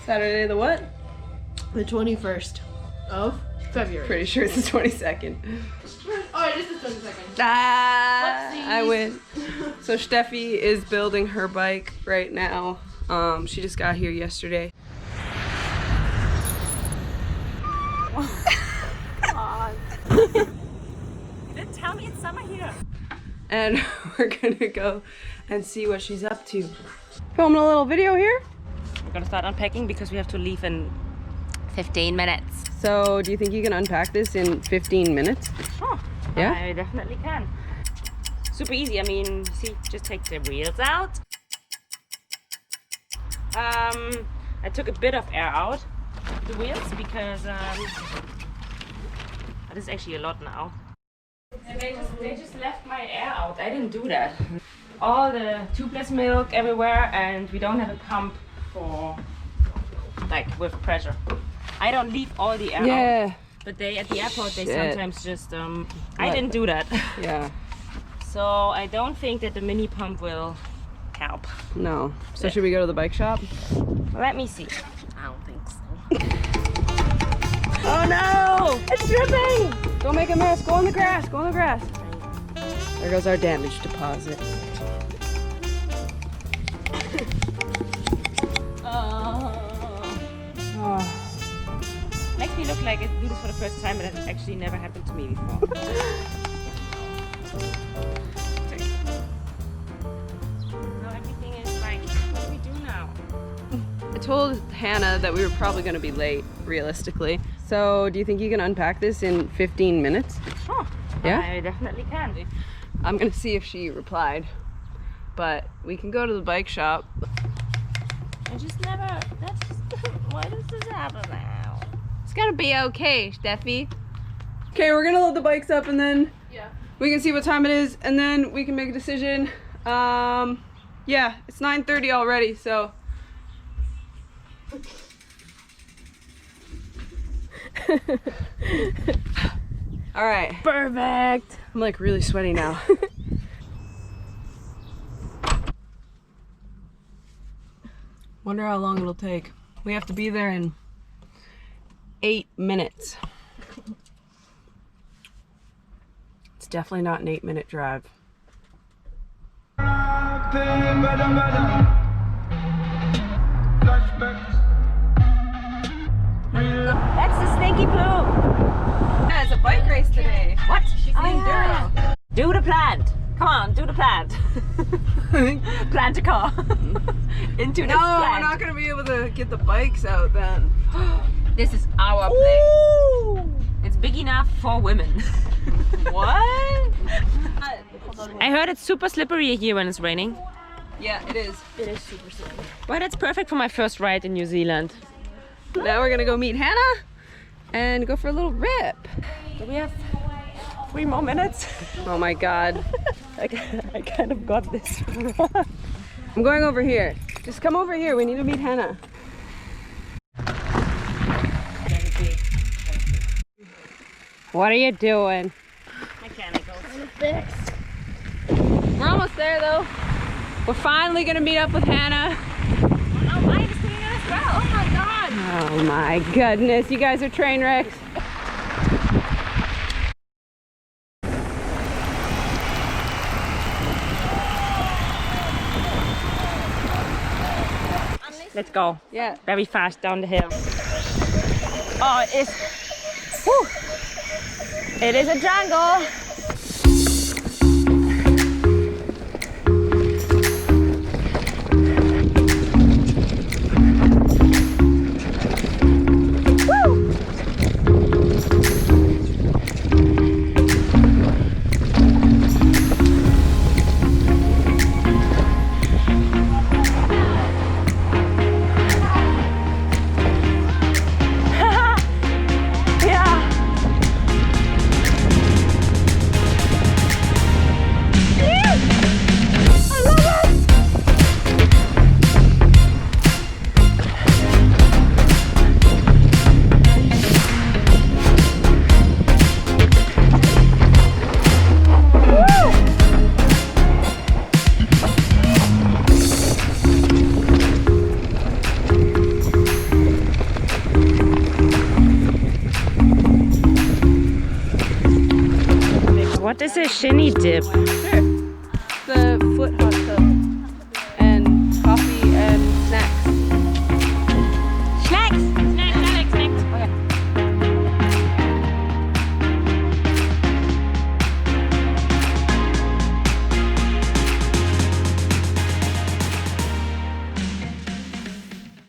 Saturday the what? The 21st of February. Pretty sure it's the 22nd. Oh, it is the 22nd. I win. So Steffi is building her bike right now. She just got here yesterday. You didn't tell me it's summer here. And we're gonna go and see what she's up to. Filming a little video here. We're gonna start unpacking because we have to leave in 15 minutes. So, do you think you can unpack this in 15 minutes? Sure. Yeah? I definitely can. Super easy. I mean, see, just take the wheels out. I took a bit of air out the wheels because this is actually a lot now. They just left my air out. I didn't do that. All the tubeless milk everywhere, and we don't have a pump for like with pressure. I don't leave all the air out, but they at the airport they sometimes just I didn't do that. Yeah. So I don't think that the mini pump will help. No. So should we go to the bike shop? Let me see. I don't think so. Oh no! It's dripping! Don't make a mess. Go on the grass. Go on the grass. There goes our damage deposit. Makes me look like I do this for the first time, but it actually never happened to me before. Now everything is like, what do we do now? I told Hannah that we were probably going to be late, realistically. So, do you think you can unpack this in 15 minutes? Sure. Yeah? I definitely can. I'm going to see if she replied. But we can go to the bike shop. I just never, that's just, why does this happen now? It's going to be okay, Steffi. Okay, we're going to load the bikes up and then we can see what time it is and then we can make a decision. Yeah, it's 9:30 already, so. All right. Perfect. I'm like really sweaty now. Wonder how long it'll take. We have to be there in 8 minutes. It's definitely not an 8-minute drive. That's the stinky plume. Yeah, it's a bike race today. What? She's named Daryl. Do the plant. Come on, do the plant. Plant a car. Into this No, plant. we're not gonna be able to get the bikes out then. This is our place. Ooh. It's big enough for women. What? I heard it's super slippery here when it's raining. Yeah, it is. It is super slippery. But it's perfect for my first ride in New Zealand. Now we're gonna go meet Hannah and go for a little rip. Do we have 3 more minutes? Oh my God. I kind of got this. I'm going over here. Just come over here. We need to meet Hannah. What are you doing? Mechanicals. We're almost there though. We're finally gonna meet up with Hannah. Oh, mine is doing it as well. Oh my God. Oh my goodness, you guys are train wrecks. Let's go. Yeah. Very fast down the hill. Oh, whew. It is a jungle. What is a shinny dip? Sure. The foot